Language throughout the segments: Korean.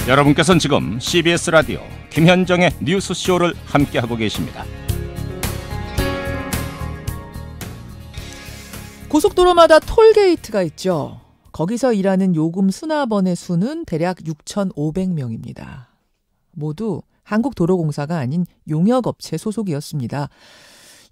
여러분께서는 지금 CBS 라디오 김현정의 뉴스쇼를 함께하고 계십니다. 고속도로마다 톨게이트가 있죠. 거기서 일하는 요금 수납원의 수는 대략 6,500명입니다. 모두 한국도로공사가 아닌 용역업체 소속이었습니다.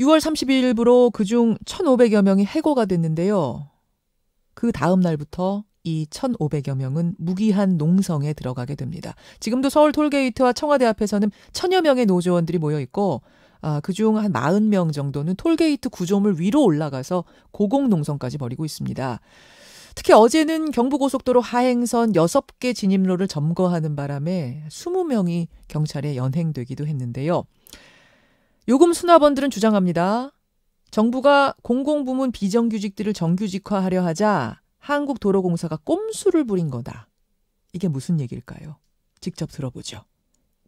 6월 30일부로 그중 1,500여 명이 해고가 됐는데요. 그 다음 날부터 이 1,500여 명은 무기한 농성에 들어가게 됩니다. 지금도 서울 톨게이트와 청와대 앞에서는 1,000여 명의 노조원들이 모여있고 그중 한 40명 정도는 톨게이트 구조물 위로 올라가서 고공농성까지 벌이고 있습니다. 특히 어제는 경부고속도로 하행선 6개 진입로를 점거하는 바람에 20명이 경찰에 연행되기도 했는데요. 요금 수납원들은 주장합니다. 정부가 공공부문 비정규직들을 정규직화하려 하자 한국도로공사가 꼼수를 부린 거다. 이게 무슨 얘기일까요? 직접 들어보죠.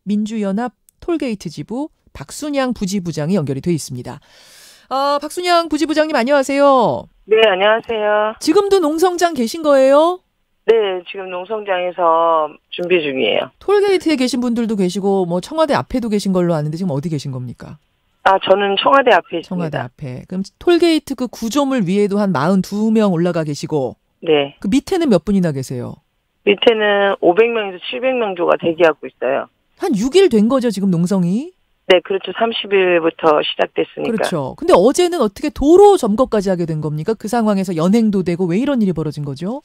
민주연합 톨게이트 지부 박순양 부지부장이 연결이 돼 있습니다. 박순양 부지부장님 안녕하세요. 네, 안녕하세요. 지금도 농성장 계신 거예요? 네, 지금 농성장에서 준비 중이에요. 톨게이트에 계신 분들도 계시고 뭐 청와대 앞에도 계신 걸로 아는데 지금 어디 계신 겁니까? 저는 청와대 앞에 있습니다. 청와대 앞에. 그럼 톨게이트 그 구조물 위에도 한 42명 올라가 계시고 네. 그 밑에는 몇 분이나 계세요? 밑에는 500명에서 700명 조가 대기하고 있어요. 한 6일 된 거죠, 지금 농성이? 네, 그렇죠. 30일부터 시작됐으니까. 그렇죠. 근데 어제는 어떻게 도로 점거까지 하게 된 겁니까? 그 상황에서 연행도 되고 왜 이런 일이 벌어진 거죠?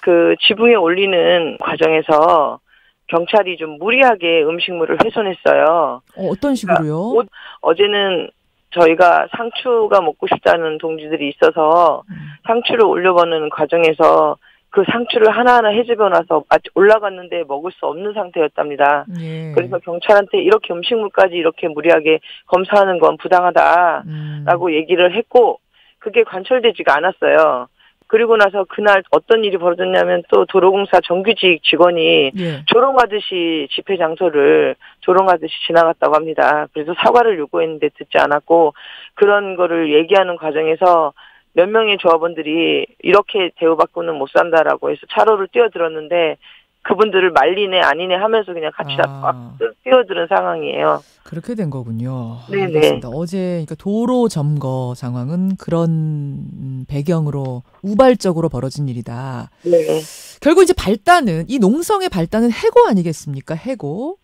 그 지붕에 올리는 과정에서 경찰이 좀 무리하게 음식물을 훼손했어요. 어떤 식으로요? 그러니까 어제는 저희가 상추가 먹고 싶다는 동지들이 있어서 상추를 올려보는 과정에서 그 상추를 하나하나 헤집어놔서 올라갔는데 먹을 수 없는 상태였답니다. 예. 그래서 경찰한테 이렇게 음식물까지 이렇게 무리하게 검사하는 건 부당하다라고 얘기를 했고 그게 관철되지가 않았어요. 그리고 나서 그날 어떤 일이 벌어졌냐면 또 도로공사 정규직 직원이 예. 조롱하듯이 집회 장소를 조롱하듯이 지나갔다고 합니다. 그래서 사과를 요구했는데 듣지 않았고 그런 거를 얘기하는 과정에서 몇 명의 조합원들이 이렇게 대우받고는 못 산다라고 해서 차로를 뛰어들었는데 그분들을 말리네 아니네 하면서 그냥 같이 다 뛰어드는 상황이에요. 그렇게 된 거군요. 네네. 알겠습니다. 어제 그러니까 도로 점거 상황은 그런 배경으로 우발적으로 벌어진 일이다. 네. 결국 이제 발단은 이 농성의 발단은 해고 아니겠습니까? 해고.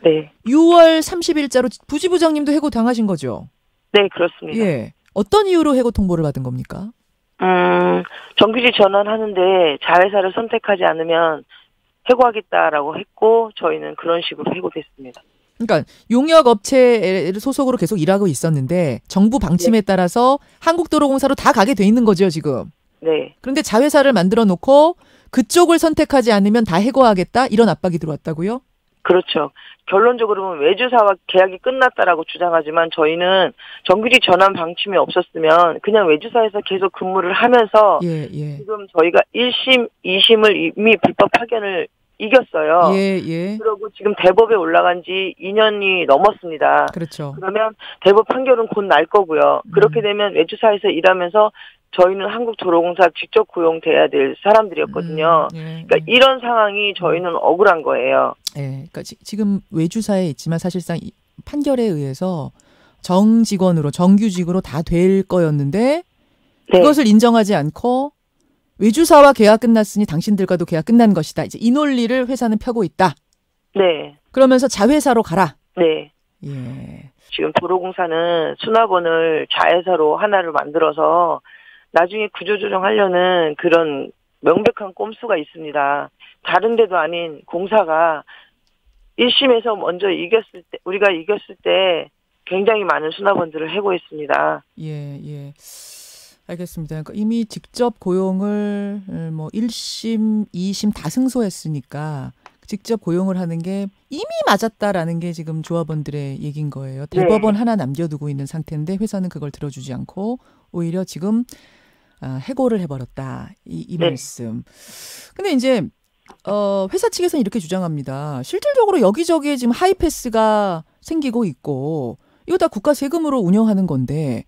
네. 6월 30일자로 부지부장님도 해고 당하신 거죠? 네, 그렇습니다. 예. 어떤 이유로 해고 통보를 받은 겁니까? 정규직 전환하는데 자회사를 선택하지 않으면 해고하겠다라고 했고 저희는 그런 식으로 해고됐습니다. 그러니까 용역업체 소속으로 계속 일하고 있었는데 정부 방침에 따라서 한국도로공사로 다 가게 돼 있는 거죠, 지금. 네. 그런데 자회사를 만들어 놓고 그쪽을 선택하지 않으면 다 해고하겠다 이런 압박이 들어왔다고요? 그렇죠. 결론적으로는 외주사와 계약이 끝났다라고 주장하지만 저희는 정규직 전환 방침이 없었으면 그냥 외주사에서 계속 근무를 하면서 지금 저희가 1심, 2심을 이미 불법 파견을 이겼어요. 그리고 지금 대법에 올라간 지 2년이 넘었습니다. 그렇죠. 그러면 대법 판결은 곧 날 거고요. 그렇게 되면 외주사에서 일하면서 저희는 한국도로공사 직접 고용돼야 될 사람들이었거든요. 그러니까 이런 상황이 저희는 억울한 거예요. 그러니까 지금 외주사에 있지만 사실상 이 판결에 의해서 정직원으로 정규직으로 다 될 거였는데 그것을 인정하지 않고 외주사와 계약 끝났으니 당신들과도 계약 끝난 것이다. 이제 이 논리를 회사는 펴고 있다. 네. 그러면서 자회사로 가라. 네. 예. 지금 도로공사는 수납원을 자회사로 하나를 만들어서 나중에 구조조정하려는 그런 명백한 꼼수가 있습니다. 다른 데도 아닌 공사가 1심에서 먼저 우리가 이겼을 때 굉장히 많은 수납원들을 해고했습니다. 예. 알겠습니다. 그러니까 이미 직접 고용을 1심, 2심 다 승소했으니까 직접 고용을 하는 게 이미 맞았다라는 게 지금 조합원들의 얘기인 거예요. 대법원 하나 남겨두고 있는 상태인데 회사는 그걸 들어주지 않고 오히려 지금 해고를 해버렸다. 이 말씀. 근데 이제 회사 측에서는 이렇게 주장합니다. 실질적으로 여기저기에 지금 하이패스가 생기고 있고 이거 다 국가 세금으로 운영하는 건데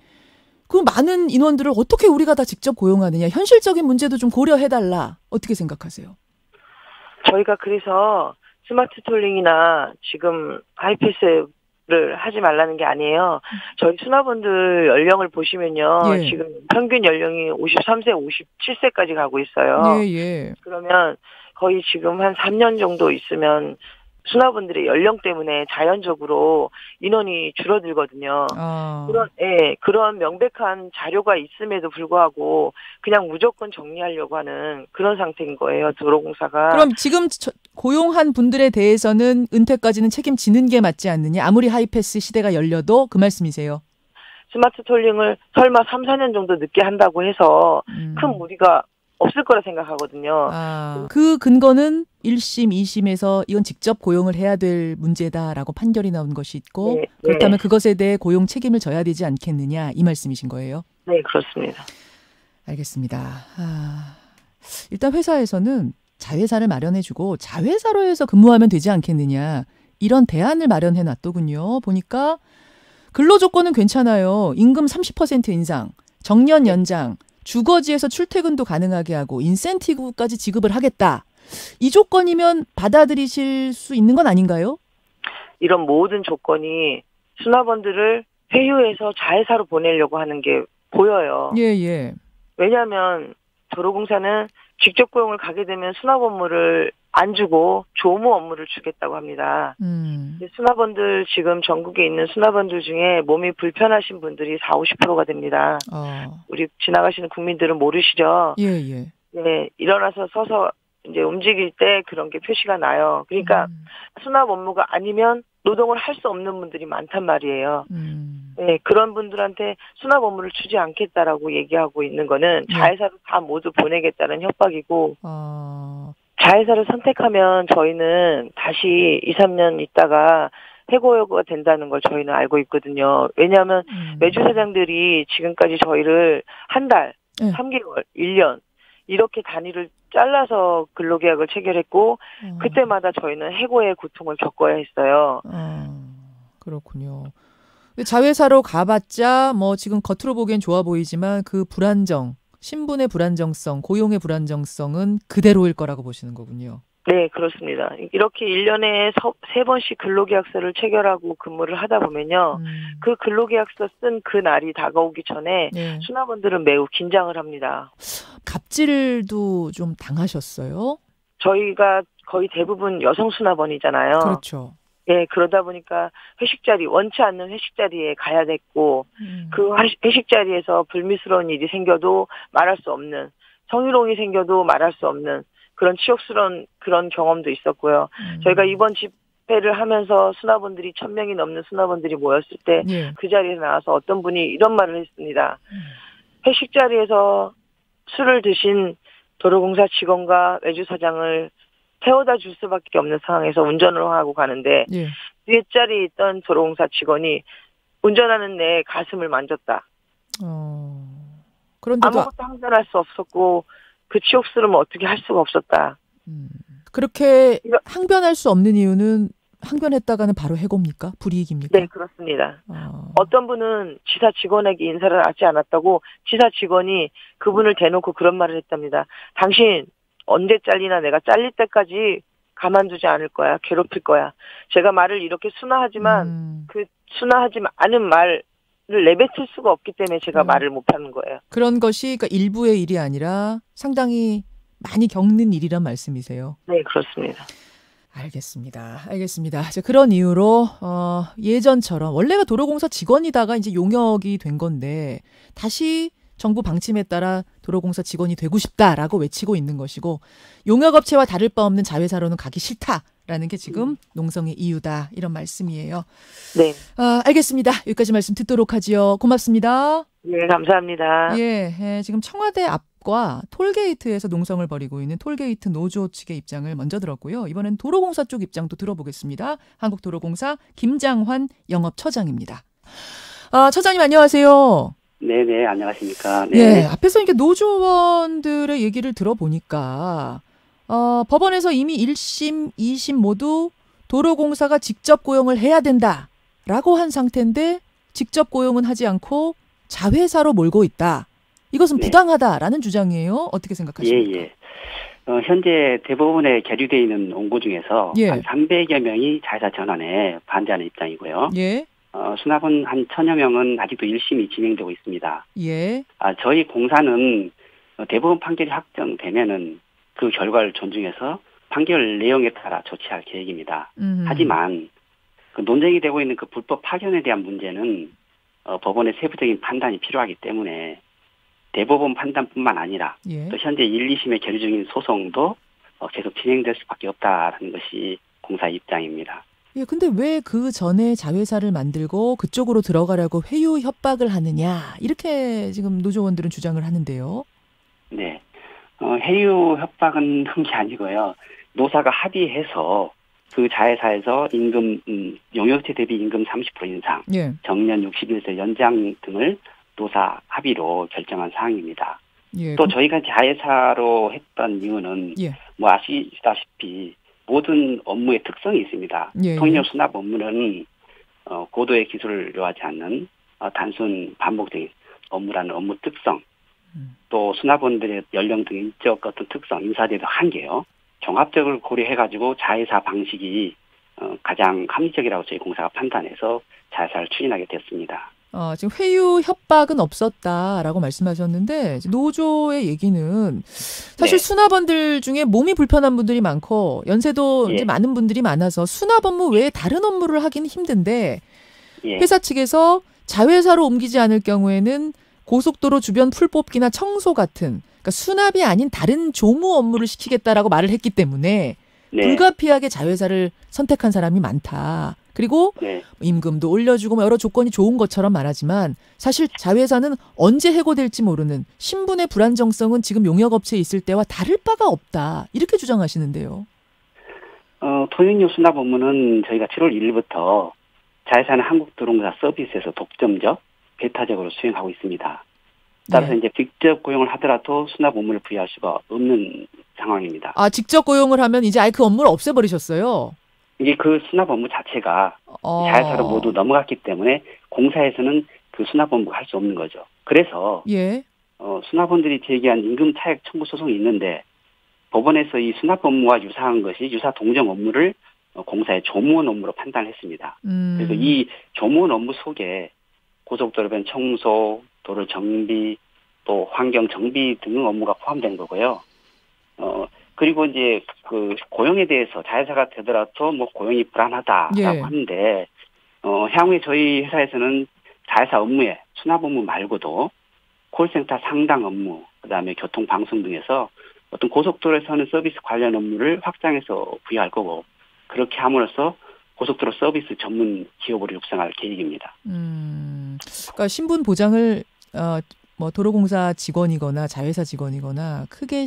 그 많은 인원들을 어떻게 우리가 다 직접 고용하느냐. 현실적인 문제도 좀 고려해달라. 어떻게 생각하세요? 저희가 그래서 스마트 톨링이나 지금 하이패스를 하지 말라는 게 아니에요. 저희 수납원들 연령을 보시면요. 예. 지금 평균 연령이 53세, 57세까지 가고 있어요. 예, 예. 그러면 거의 지금 한 3년 정도 있으면 수납원들의 연령 때문에 자연적으로 인원이 줄어들거든요. 아. 그런 명백한 자료가 있음에도 불구하고 그냥 무조건 정리하려고 하는 그런 상태인 거예요, 도로공사가. 그럼 지금 고용한 분들에 대해서는 은퇴까지는 책임지는 게 맞지 않느냐? 아무리 하이패스 시대가 열려도 그 말씀이세요? 스마트 톨링을 설마 3, 4년 정도 늦게 한다고 해서 큰 무리가 없을 거라 생각하거든요. 그 근거는 1심, 2심에서 이건 직접 고용을 해야 될 문제다라고 판결이 나온 것이 있고 네, 그렇다면 그것에 대해 고용 책임을 져야 되지 않겠느냐 이 말씀이신 거예요? 네, 그렇습니다. 알겠습니다. 일단 회사에서는 자회사를 마련해주고 자회사로 해서 근무하면 되지 않겠느냐 이런 대안을 마련해 놨더군요. 보니까 근로조건은 괜찮아요. 임금 30% 인상, 정년 연장, 주거지에서 출퇴근도 가능하게 하고 인센티브까지 지급을 하겠다. 이 조건이면 받아들이실 수 있는 건 아닌가요? 이런 모든 조건이 수납원들을 회유해서 자회사로 보내려고 하는 게 보여요. 예, 예. 왜냐하면 도로공사는 직접 고용을 가게 되면 수납 업무를 안 주고 조무 업무를 주겠다고 합니다. 수납원들 지금 전국에 있는 수납원들 중에 몸이 불편하신 분들이 40~50%가 됩니다. 우리 지나가시는 국민들은 모르시죠? 예, 예. 네, 일어나서 서서 이제 움직일 때 그런 게 표시가 나요. 그러니까 수납 업무가 아니면 노동을 할 수 없는 분들이 많단 말이에요. 네, 그런 분들한테 수납 업무를 주지 않겠다라고 얘기하고 있는 거는 자회사로 다 모두 보내겠다는 협박이고 자회사를 선택하면 저희는 다시 2, 3년 있다가 해고가 된다는 걸 저희는 알고 있거든요. 왜냐하면 매주사장들이 지금까지 저희를 한 달, 3개월, 1년 이렇게 단위를 잘라서 근로계약을 체결했고 그때마다 저희는 해고의 고통을 겪어야 했어요. 그렇군요. 자회사로 가봤자 뭐 지금 겉으로 보기엔 좋아 보이지만 그 불안정, 신분의 불안정성, 고용의 불안정성은 그대로일 거라고 보시는 거군요. 네, 그렇습니다. 이렇게 1년에 3번씩 근로계약서를 체결하고 근무를 하다 보면요. 그 근로계약서 쓴 그 날이 다가오기 전에 수납원들은 매우 긴장을 합니다. 갑질도 좀 당하셨어요? 저희가 거의 대부분 여성 수납원이잖아요. 그렇죠. 네, 그러다 보니까 회식 자리, 원치 않는 회식 자리에 가야 됐고 그 회식 자리에서 불미스러운 일이 생겨도 말할 수 없는, 성희롱이 생겨도 말할 수 없는 그런 치욕스러운 그런 경험도 있었고요. 저희가 이번 집회를 하면서 수납원들이 1,000명이 넘는 수납원들이 모였을 때 그 자리에 나와서 어떤 분이 이런 말을 했습니다. 회식 자리에서 술을 드신 도로공사 직원과 외주사장을 태워다 줄 수밖에 없는 상황에서 운전을 하고 가는데 뒤에 자리에 있던 도로공사 직원이 운전하는 내 가슴을 만졌다. 그런데도 아무것도 항변할 수 없었고 그 치욕스러움을 어떻게 할 수가 없었다. 그렇게 항변할 수 없는 이유는 항변했다가는 바로 해고입니까? 불이익입니까? 네, 그렇습니다. 어떤 분은 지사 직원에게 인사를 하지 않았다고 지사 직원이 그분을 대놓고 그런 말을 했답니다. 당신 언제 잘리나 내가 잘릴 때까지 가만두지 않을 거야. 괴롭힐 거야. 제가 말을 이렇게 순화하지만 그 순화하지 않은 말을 내뱉을 수가 없기 때문에 제가 말을 못하는 거예요. 그런 것이 그러니까 일부의 일이 아니라 상당히 많이 겪는 일이란 말씀이세요? 네, 그렇습니다. 알겠습니다. 그런 이유로 예전처럼 원래가 도로공사 직원이다가 이제 용역이 된 건데 다시 정부 방침에 따라 도로공사 직원이 되고 싶다라고 외치고 있는 것이고 용역업체와 다를 바 없는 자회사로는 가기 싫다라는 게 지금 농성의 이유다 이런 말씀이에요. 네. 알겠습니다. 여기까지 말씀 듣도록 하지요. 고맙습니다. 네, 감사합니다. 지금 청와대 앞과 톨게이트에서 농성을 벌이고 있는 톨게이트 노조 측의 입장을 먼저 들었고요. 이번엔 도로공사 쪽 입장도 들어보겠습니다. 한국도로공사 김장환 영업처장입니다. 처장님 안녕하세요. 네네, 안녕하십니까. 네. 앞에서 이렇게 노조원들의 얘기를 들어보니까 법원에서 이미 1심, 2심 모두 도로공사가 직접 고용을 해야 된다라고 한 상태인데 직접 고용은 하지 않고 자회사로 몰고 있다. 이것은 부당하다라는 주장이에요. 어떻게 생각하십니까? 현재 대법원에 계류되어 있는 원고 중에서 예. 한 300여 명이 자회사 전환에 반대하는 입장이고요. 예. 수납은 한 1000여 명은 아직도 1심이 진행되고 있습니다. 예. 저희 공사는 대법원 판결이 확정되면은 그 결과를 존중해서 판결 내용에 따라 조치할 계획입니다. 하지만 그 논쟁이 되고 있는 그 불법 파견에 대한 문제는 법원의 세부적인 판단이 필요하기 때문에 대법원 판단뿐만 아니라 예. 또 현재 1, 2심에 계류 중인 소송도 계속 진행될 수밖에 없다라는 것이 공사의 입장입니다. 예, 근데 왜 그 전에 자회사를 만들고 그쪽으로 들어가려고 회유 협박을 하느냐 이렇게 지금 노조원들은 주장을 하는데요. 네, 해유 협박은 한 게 아니고요. 노사가 합의해서 그 자회사에서 임금 용역체 대비 임금 30% 인상, 예. 정년 61세 연장 등을 노사 합의로 결정한 사항입니다. 예. 또 저희가 자회사로 했던 이유는 예. 뭐 아시다시피 모든 업무의 특성이 있습니다. 예. 통역 수납 업무는 고도의 기술을 요하지 않는 단순 반복적인 업무라는 업무 특성, 또 수납원들의 연령 등 인적 어떤 특성, 인사제도 한계요. 종합적으로 고려해가지고 자회사 방식이 가장 합리적이라고 저희 공사가 판단해서 자회사를 추진하게 됐습니다. 지금 회유 협박은 없었다라고 말씀하셨는데 노조의 얘기는 사실 네. 수납원들 중에 몸이 불편한 분들이 많고 연세도 예. 이제 많은 분들이 많아서 수납 업무 외에 다른 업무를 하긴 힘든데 예. 회사 측에서 자회사로 옮기지 않을 경우에는 고속도로 주변 풀 뽑기나 청소 같은 그러니까 수납이 아닌 다른 조무 업무를 시키겠다라고 말을 했기 때문에 네. 불가피하게 자회사를 선택한 사람이 많다. 그리고 네. 임금도 올려주고 여러 조건이 좋은 것처럼 말하지만 사실 자회사는 언제 해고될지 모르는 신분의 불안정성은 지금 용역업체에 있을 때와 다를 바가 없다. 이렇게 주장하시는데요. 통행료 수납 업무는 저희가 7월 1일부터 자회사는 한국도로공사 서비스에서 독점적, 배타적으로 수행하고 있습니다. 따라서 네. 이제 직접 고용을 하더라도 수납 업무를 부여할 수가 없는 상황입니다. 직접 고용을 하면 이제 아예 그 업무를 없애버리셨어요. 이게 그 수납 업무 자체가 자회사로 모두 넘어갔기 때문에 공사에서는 그 수납 업무가 할 수 없는 거죠. 그래서 예. 수납원들이 제기한 임금 차액 청구 소송이 있는데 법원에서 이 수납 업무와 유사한 것이 유사 동정 업무를 공사의 조무원 업무로 판단했습니다. 그래서 이 조무원 업무 속에 고속도로변 청소, 도로 정비, 또 환경 정비 등 업무가 포함된 거고요. 그리고 이제 그 고용에 대해서 자회사가 되더라도 뭐 고용이 불안하다라고 예. 하는데 향후에 저희 회사에서는 자회사 업무에 수납 업무 말고도 콜센터 상담 업무, 그다음에 교통 방송 등에서 어떤 고속도로에서 하는 서비스 관련 업무를 확장해서 부여할 거고 그렇게 함으로써 고속도로 서비스 전문 기업으로 육성할 계획입니다. 그러니까 신분 보장을 뭐 도로공사 직원이거나 자회사 직원이거나 크게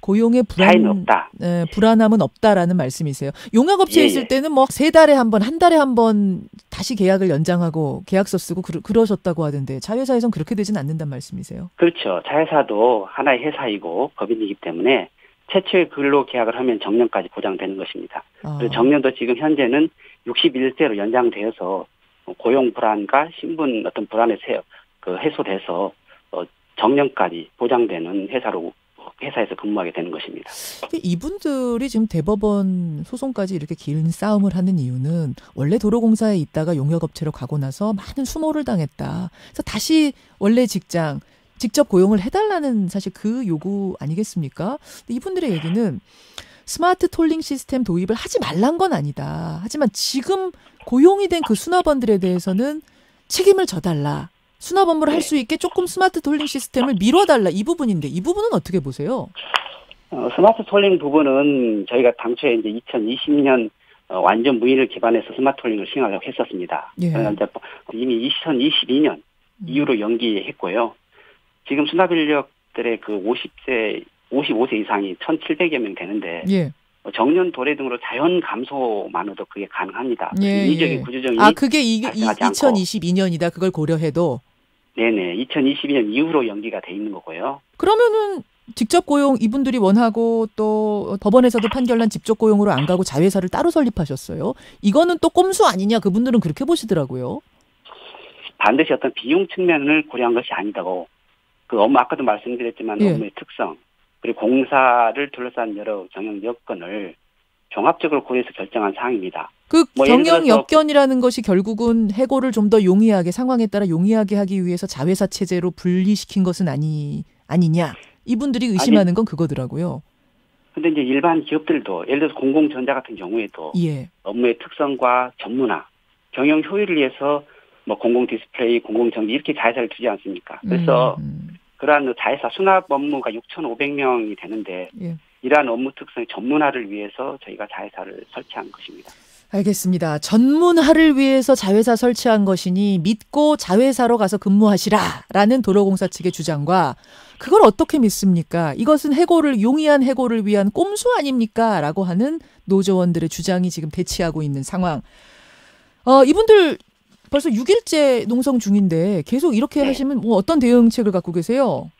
고용의 차이는 없다. 불안함은 없다라는 말씀이세요. 용역업체에 예, 있을 때는 뭐 3달에 한 번, 한 달에 한 번 다시 계약을 연장하고 계약서 쓰고 그러셨다고 하던데 자회사에선 그렇게 되진 않는단 말씀이세요. 그렇죠. 자회사도 하나의 회사이고 법인이기 때문에 최초의 근로 계약을 하면 정년까지 보장되는 것입니다. 그리고 정년도 지금 현재는 61세로 연장되어서 고용 불안과 신분 어떤 불안에 해소돼서 정년까지 보장되는 회사에서 근무하게 되는 것입니다. 이분들이 지금 대법원 소송까지 이렇게 긴 싸움을 하는 이유는 원래 도로공사에 있다가 용역업체로 가고 나서 많은 수모를 당했다. 그래서 다시 원래 직장 직접 고용을 해달라는 사실 그 요구 아니겠습니까? 근데 이분들의 얘기는 스마트 톨링 시스템 도입을 하지 말란 건 아니다. 하지만 지금 고용이 된 그 수납원들에 대해서는 책임을 져달라. 수납 업무를 할 수 있게 조금 스마트 톨링 시스템을 미뤄달라. 이 부분인데 이 부분은 어떻게 보세요? 스마트 톨링 부분은 저희가 당초에 이제 2020년 완전 무인을 기반해서 스마트 톨링을 시행하려고 했었습니다. 예. 이미 2022년 이후로 연기했고요. 지금 수납 인력들의 그 55세 이상이 1,700여 명 되는데 예. 정년 도래 등으로 자연 감소만으로도 그게 가능합니다. 예, 인위적인 예. 구조정이 그게 2022년이다. 그걸 고려해도. 네네. 2022년 이후로 연기가 돼 있는 거고요. 그러면은 직접 고용 이분들이 원하고 또 법원에서도 판결난 직접 고용으로 안 가고 자회사를 따로 설립하셨어요. 이거는 또 꼼수 아니냐. 그분들은 그렇게 보시더라고요. 반드시 어떤 비용 측면을 고려한 것이 아니다고. 그 업무 아까도 말씀드렸지만 예. 업무의 특성 그리고 공사를 둘러싼 여러 경영 여건을 종합적으로 고려해서 결정한 사항입니다. 그 경영 여건이라는 것이 결국은 해고를 좀 더 용이하게 상황에 따라 용이하게 하기 위해서 자회사 체제로 분리시킨 것은 아니냐. 이분들이 의심하는 건 그거더라고요. 근데 이제 일반 기업들도 예를 들어서 공공전자 같은 경우에도 예. 업무의 특성과 전문화, 경영 효율을 위해서 뭐 공공 디스플레이, 공공정비 이렇게 자회사를 두지 않습니까? 그래서 그러한 자회사 수납 업무가 6,500명이 되는데 예. 이러한 업무 특성의 전문화를 위해서 저희가 자회사를 설치한 것입니다. 알겠습니다. 전문화를 위해서 자회사 설치한 것이니 믿고 자회사로 가서 근무하시라라는 도로공사 측의 주장과 그걸 어떻게 믿습니까? 이것은 용이한 해고를 위한 꼼수 아닙니까? 라고 하는 노조원들의 주장이 지금 대치하고 있는 상황. 이분들 벌써 6일째 농성 중인데 계속 이렇게 네. 하시면 뭐 어떤 대응책을 갖고 계세요?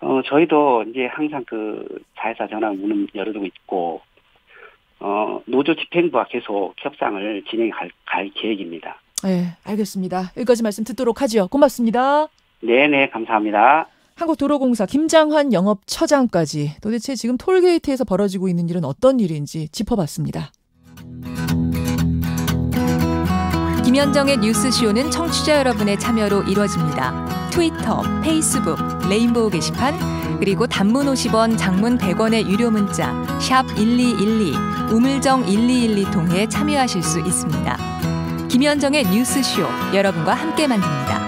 저희도 이제 항상 그 자회사 전화 문은 열어두고 있고, 노조 집행부와 계속 협상을 진행할 계획입니다. 네, 알겠습니다. 여기까지 말씀 듣도록 하죠. 고맙습니다. 네네, 감사합니다. 한국도로공사 김장환 영업처장까지 도대체 지금 톨게이트에서 벌어지고 있는 일은 어떤 일인지 짚어봤습니다. 김현정의 뉴스쇼는 청취자 여러분의 참여로 이루어집니다. 트위터, 페이스북, 레인보우 게시판, 그리고 단문 50원, 장문 100원의 유료 문자 샵 1212, 우물정 1212 통해 참여하실 수 있습니다. 김현정의 뉴스쇼, 여러분과 함께 만듭니다.